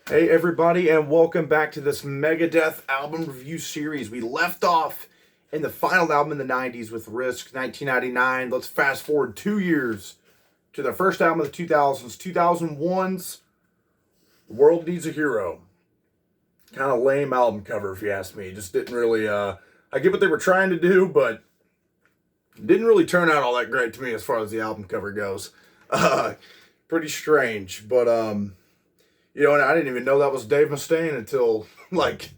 Hey everybody, and welcome back to this Megadeth album review series. We left off in the final album in the 90s with Risk, 1999. Let's fast forward 2 years to the first album of the 2000s, 2001's The World Needs a Hero. Kind of lame album cover if you ask me. Just didn't really, I get what they were trying to do, but didn't really turn out all that great to me as far as the album cover goes. Uh, Pretty strange, but and I didn't even know that was Dave Mustaine until like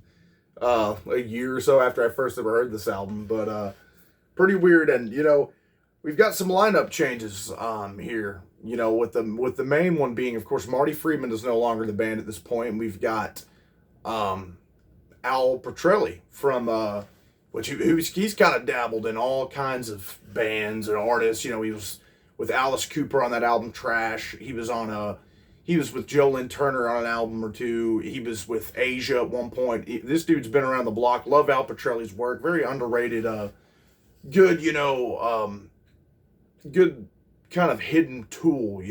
a year or so after I first ever heard this album. But pretty weird, and we've got some lineup changes here. With the main one being, of course, Marty Friedman is no longer the band at this point, and we've got Al Petrelli from which he's kind of dabbled in all kinds of bands and artists. He was with Alice Cooper on that album Trash. He was with Joe Lynn Turner on an album or two. He was with Asia at one point. This dude's been around the block. Love Al Petrelli's work. Very underrated. Good, good kind of hidden tool,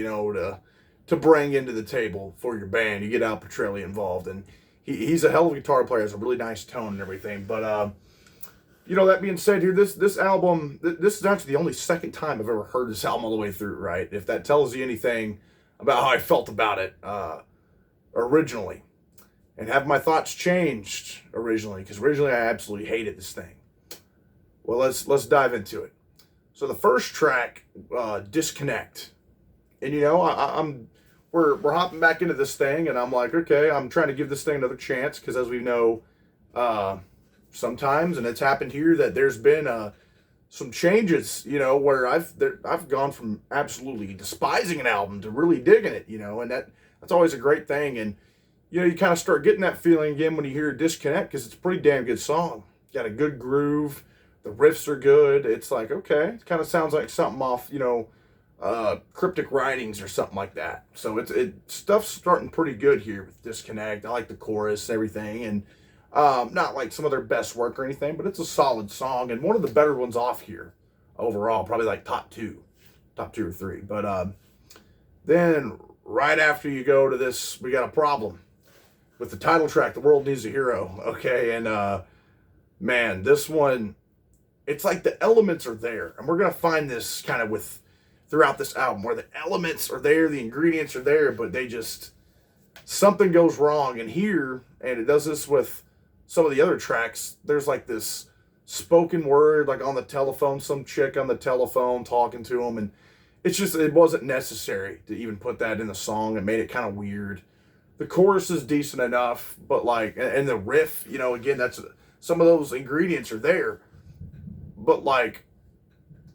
to bring into the table for your band. You get Al Petrelli involved, and he's a hell of a guitar player. Has a really nice tone and everything. But that being said, here this album, this is actually the only second time I've ever heard this album all the way through. Right, if that tells you anything about how I felt about it originally, and have my thoughts changed originally, because originally I absolutely hated this thing. Well, let's dive into it. So the first track, Disconnect, and I'm we're hopping back into this thing, and I'm like, okay, I'm trying to give this thing another chance, because as we know, sometimes, and it's happened here, that there's been some changes, where I've gone from absolutely despising an album to really digging it, and that's always a great thing. And you kind of start getting that feeling again when you hear Disconnect, because it's a pretty damn good song. Got a good groove, the riffs are good. It's like, okay, it kind of sounds like something off, Cryptic Writings or something like that. So stuff's starting pretty good here with Disconnect. I like the chorus and everything, and not like some of their best work or anything, but it's a solid song and one of the better ones off here overall. Probably like top two or three. But then right after you go to this, we got a problem with the title track, "The World Needs a Hero." Okay, and man, this one, it's like the elements are there, and we're gonna find this kind of with throughout this album, where the elements are there, the ingredients are there, but they just something goes wrong. And here, and it does this with some of the other tracks, there's like this spoken word, like on the telephone, some chick on the telephone talking to him, and it wasn't necessary to even put that in the song. It made it kind of weird. The chorus is decent enough, but like, and the riff, again, that's some of those ingredients are there, but like,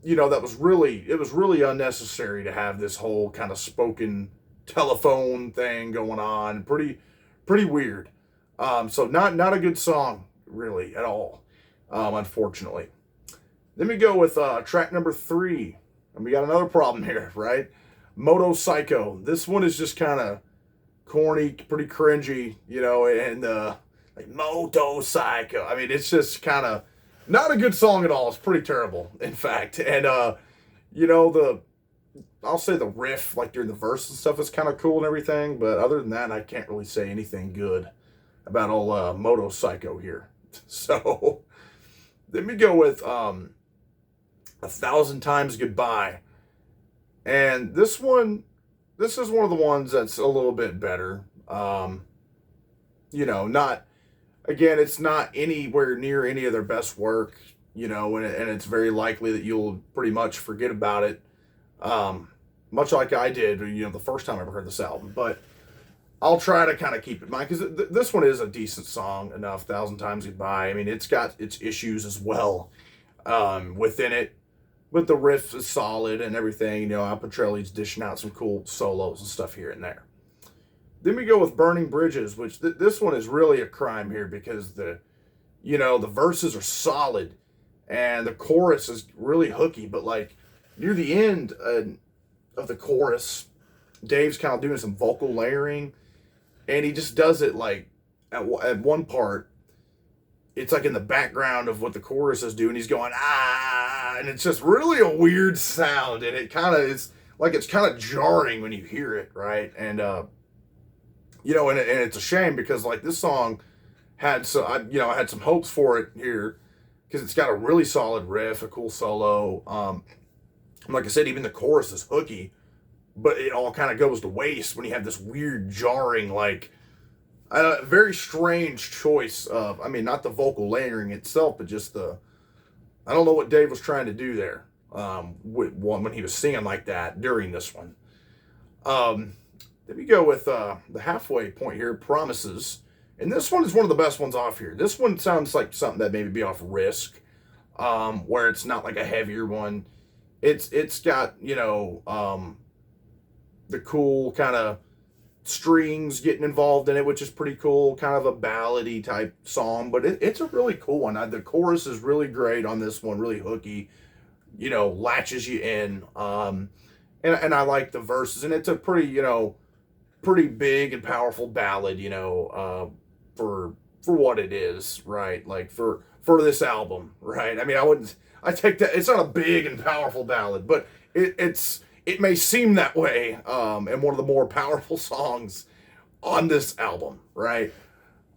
it was really unnecessary to have this whole kind of spoken telephone thing going on. Pretty weird. So not a good song really at all, unfortunately. Then we go with track number 3, and we got another problem here, right? Moto Psycho. This one is just kind of corny, pretty cringy, and like Moto Psycho. I mean, it's just kind of not a good song at all. It's pretty terrible, in fact. And I'll say the riff, like during the verse and stuff, is kind of cool and everything, but other than that, I can't really say anything good about old Moto Psycho here. So then we go with 1,000 Times Goodbye. And this is one of the ones that's a little bit better. Not, again, it's not anywhere near any of their best work, and it's very likely that you'll pretty much forget about it. Much like I did, the first time I ever heard this album. But I'll try to kind of keep it in mind, because this one is a decent song enough. 1,000 Times Goodbye. I mean, it's got its issues as well within it, but the riff is solid and everything. Al Petrelli's dishing out some cool solos and stuff here and there. Then we go with Burning Bridges, which this one is really a crime here, because the verses are solid and the chorus is really hooky, but like near the end of the chorus, Dave's kind of doing some vocal layering, and he just does it like at one part, it's like in the background of what the chorus is doing. He's going, ah, and it's just really a weird sound, and it's kind of jarring when you hear it, right? And And it's a shame because like this song had so I had some hopes for it here because it's got a really solid riff, a cool solo. Like I said, even the chorus is hooky, but it all kind of goes to waste when you have this weird jarring like very strange choice of, I mean, not the vocal layering itself, but just I don't know what Dave was trying to do there when he was singing like that during this one. Um, then we go with the halfway point here, Promises. And this one is one of the best ones off here. This one sounds like something that maybe be off Risk, where it's not like a heavier one. It's got, the cool kind of strings getting involved in it, which is pretty cool, kind of a ballady type song, but it's a really cool one. The chorus is really great on this one, really hooky, latches you in. And I like the verses, and it's a pretty, pretty big and powerful ballad, for what it is, right? Like for this album, right? I mean, I take that, it's not a big and powerful ballad, but it may seem that way, and one of the more powerful songs on this album, right?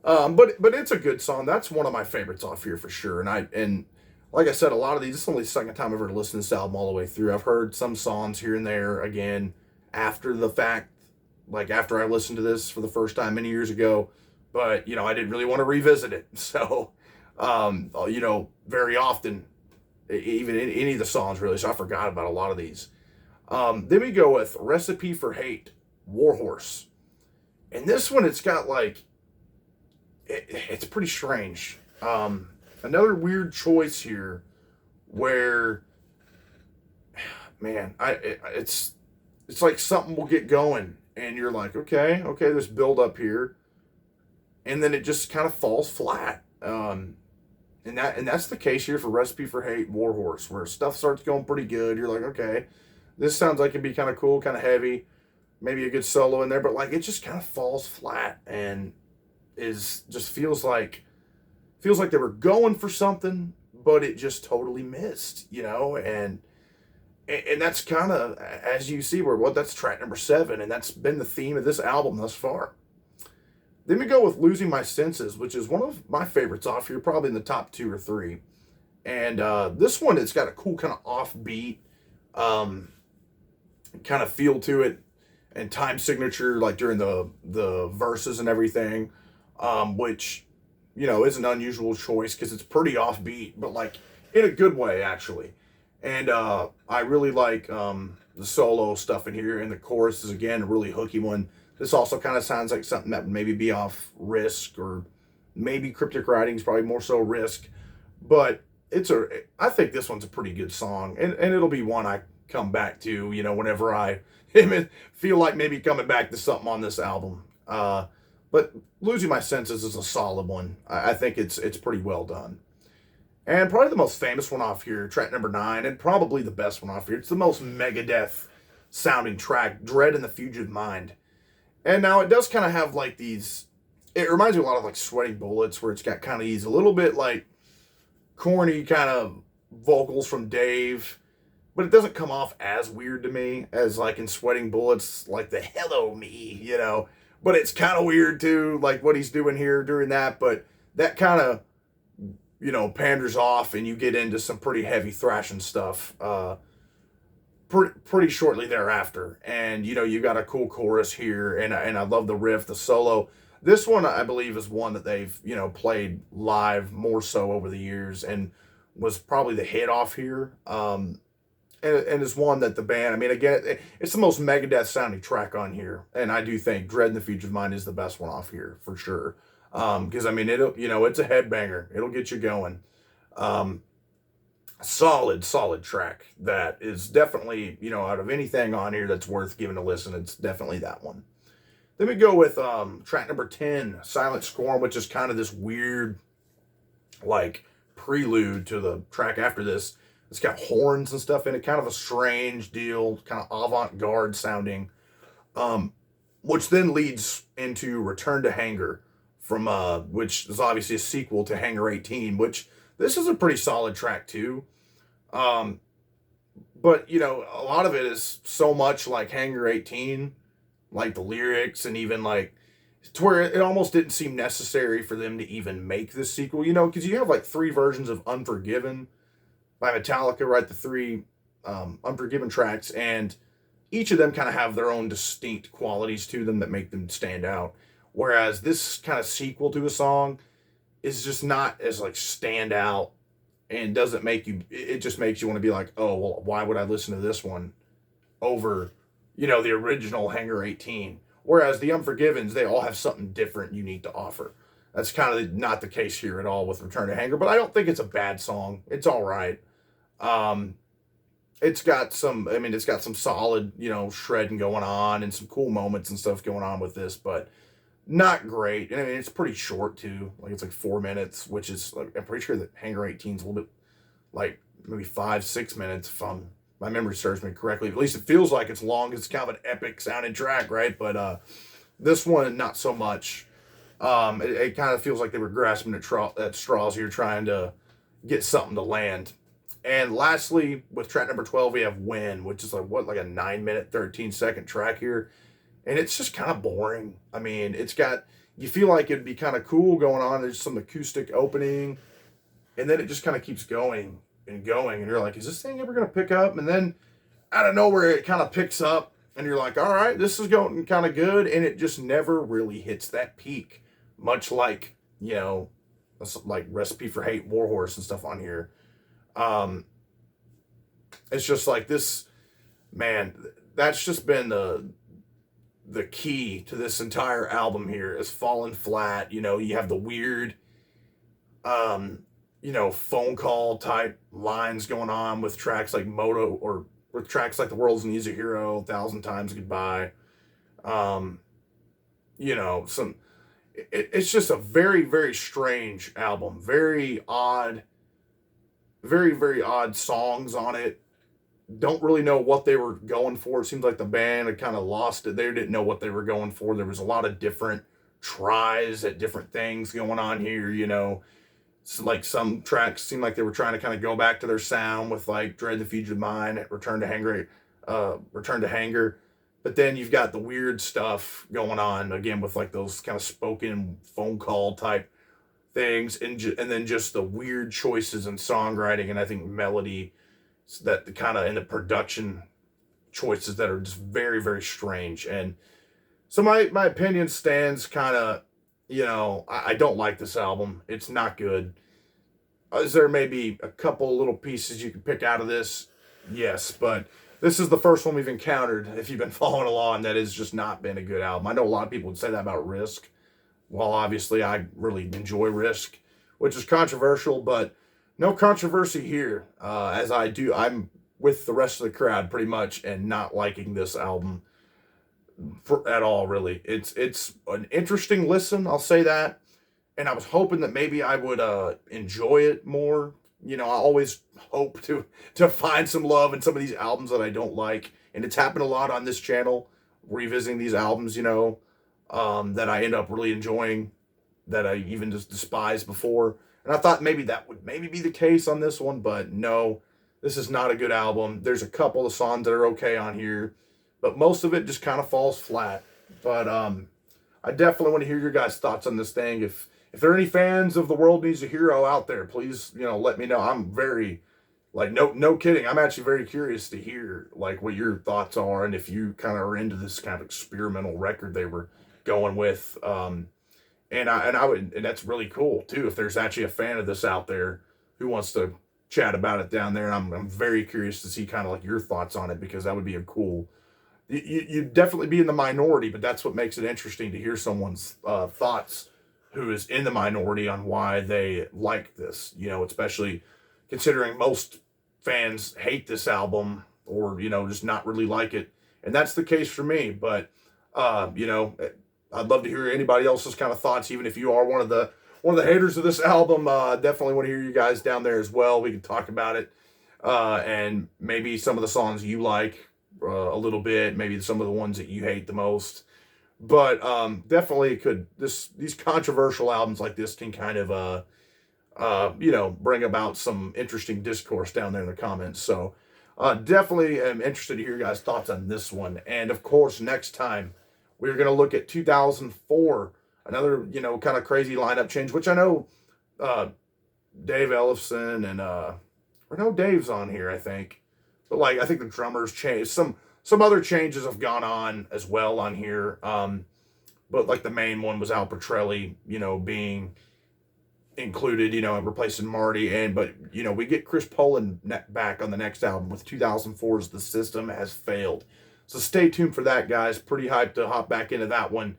But it's a good song. That's one of my favorites off here for sure. And like I said, a lot of these, this is only the second time I've ever listened to this album all the way through. I've heard some songs here and there again after the fact, like after I listened to this for the first time many years ago, but I didn't really want to revisit it. So, very often, even in any of the songs really, so I forgot about a lot of these. Then we go with Recipe for Hate, Warhorse. And this one, it's got like, it's pretty strange. Another weird choice here where, man, it's like something will get going and you're like, okay, there's build up here. And then it just kind of falls flat. And that's the case here for Recipe for Hate, Warhorse, where stuff starts going pretty good. You're like, okay, this sounds like it'd be kind of cool, kind of heavy, maybe a good solo in there, but like it just kind of falls flat and feels like they were going for something, but it just totally missed, and that's kind of, as you see, that's track number 7, and that's been the theme of this album thus far. Then we go with Losing My Senses, which is one of my favorites off here, probably in the top 2 or 3. And this one, it's got a cool kind of offbeat kind of feel to it, and time signature like during the verses and everything, which is an unusual choice because it's pretty offbeat, but like in a good way actually. And I really like the solo stuff in here, and the chorus is again a really hooky one. This also kind of sounds like something that would maybe be off Risk, or maybe Cryptic Writings, probably more so Risk, but I think this one's a pretty good song, and it'll be one I come back to, whenever I feel like maybe coming back to something on this album. But Losing My Senses is a solid one. I think it's pretty well done. And probably the most famous one off here, track number 9, and probably the best one off here. It's the most Megadeth sounding track, Dread and the Fugitive Mind. And now it does kind of have like these, it reminds me a lot of like Sweating Bullets, where it's got kind of these a little bit like corny kind of vocals from Dave, but it doesn't come off as weird to me as like in Sweating Bullets, like the hello me, but it's kind of weird too, like what he's doing here during that, but that kind of, panders off and you get into some pretty heavy thrashing stuff pretty shortly thereafter. And, you got a cool chorus here, and I love the riff, the solo. This one, I believe, is one that they've, played live more so over the years, and was probably the hit off here. And is one that the band, I mean, again, it's the most Megadeth sounding track on here. And I do think Dread in the Future of Mine is the best one off here, for sure. Because, I mean, it's a headbanger. It'll get you going. Solid track that is definitely, out of anything on here that's worth giving a listen, it's definitely that one. Then we go with track number 10, Silent Scorn, which is kind of this weird, like, prelude to the track after this. It's got horns and stuff in it, kind of a strange deal, kind of avant-garde sounding, which then leads into Return to Hangar, from which is obviously a sequel to Hangar 18, which this is a pretty solid track too. But, a lot of it is so much like Hangar 18, like the lyrics, and even like to where it almost didn't seem necessary for them to even make this sequel, you know, because you have like three versions of Unforgiven by Metallica, right? The three Unforgiven tracks, and each of them kind of have their own distinct qualities to them that make them stand out. Whereas this kind of sequel to a song is just not as like stand out and doesn't make you, it just makes you want to be like, oh, well, why would I listen to this one over, you know, the original Hangar 18? Whereas the Unforgivens, they all have something different, unique to offer. That's kind of not the case here at all with Return to Hangar, but I don't think it's a bad song. It's all right. Um, it's got some, I mean, it's got some solid, you know, shredding going on and some cool moments and stuff going on with this, but not great. And I mean, it's pretty short too. Like it's like 4 minutes, which is like, I'm pretty sure that Hangar 18 is a little bit like maybe 5-6 minutes if my memory serves me correctly. At least it feels like it's long. It's kind of an epic sounding track, right? But this one, not so much. It kind of feels like they were grasping at straws here, trying to get something to land. And lastly, with track number 12, we have Win, which is like a 9-minute, 13-second track here. And it's just kind of boring. I mean, you feel like it'd be kind of cool going on. There's some acoustic opening, and then it just kind of keeps going and going. And you're like, is this thing ever going to pick up? And then out of nowhere, it kind of picks up, and you're like, all right, this is going kind of good. And it just never really hits that peak, much like, you know, like Recipe for Hate, Warhorse and stuff on here. It's just like this, man, that's just been the key to this entire album here is falling flat. You know, you have the weird, you know, phone call type lines going on with tracks like Moto, or with tracks like The World's Needs a Hero, 1,000 Times Goodbye. You know, it's just a very, very strange album. Very odd, very, very odd songs on it. Don't really know what they were going for. It seems like the band had kind of lost it. They didn't know what they were going for. There was a lot of different tries at different things going on here, you know. So like some tracks seemed like they were trying to kind of go back to their sound with like Dread the Fugitive Mind, Return to Hangar. But then you've got the weird stuff going on again with like those kind of spoken phone call type things, and then just the weird choices in songwriting and I think melody, that the kind of in the production choices that are just very, very strange. And so my opinion stands kind of, you know, I don't like this album. It's not good. Is there maybe a couple little pieces you can pick out of this? Yes, but this is the first one we've encountered, if you've been following along, that has just not been a good album. I know a lot of people would say that about Risk. Well, obviously I really enjoy Risk, which is controversial, but no controversy here, as I'm with the rest of the crowd pretty much and not liking this album at all, really. It's an interesting listen, I'll say that. And I was hoping that maybe I would enjoy it more. You know, I always hope to find some love in some of these albums that I don't like. And it's happened a lot on this channel, revisiting these albums, you know, that I end up really enjoying, that I even just despised before. And I thought maybe that would maybe be the case on this one, but no, this is not a good album. There's a couple of songs that are okay on here, but most of it just kind of falls flat. But I definitely want to hear your guys' thoughts on this thing. If there are any fans of The World Needs a Hero out there, please, you know, let me know. I'm very, like, no kidding. I'm actually very curious to hear, like, what your thoughts are, and if you kind of are into this kind of experimental record they were going with. And that's really cool too. If there's actually a fan of this out there who wants to chat about it down there, and I'm very curious to see kind of like your thoughts on it, because that would be a cool. You'd definitely be in the minority, but that's what makes it interesting to hear someone's thoughts who is in the minority on why they like this. You know, especially considering most fans hate this album, or you know, just not really like it, and that's the case for me. But you know, I'd love to hear anybody else's kind of thoughts, even if you are one of the haters of this album. Definitely want to hear you guys down there as well. We can talk about it, and maybe some of the songs you like a little bit, maybe some of the ones that you hate the most. But definitely these controversial albums like this can kind of you know, bring about some interesting discourse down there in the comments. So definitely am interested to hear your guys' thoughts on this one. And of course, next time We're going to look at 2004, another, you know, kind of crazy lineup change, which I know uh, Dave Ellefson and or no, Dave's on here, I think. But like I think the drummers changed. Some other changes have gone on as well on here. But like the main one was Al Petrelli, you know, being included, you know, and replacing Marty. And but you know, we get Chris Poland back on the next album with 2004's The System Has Failed. So stay tuned for that, guys. Pretty hyped to hop back into that one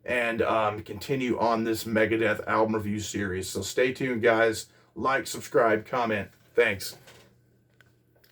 and continue on this Megadeth album review series. So stay tuned, guys. Like, subscribe, comment. Thanks.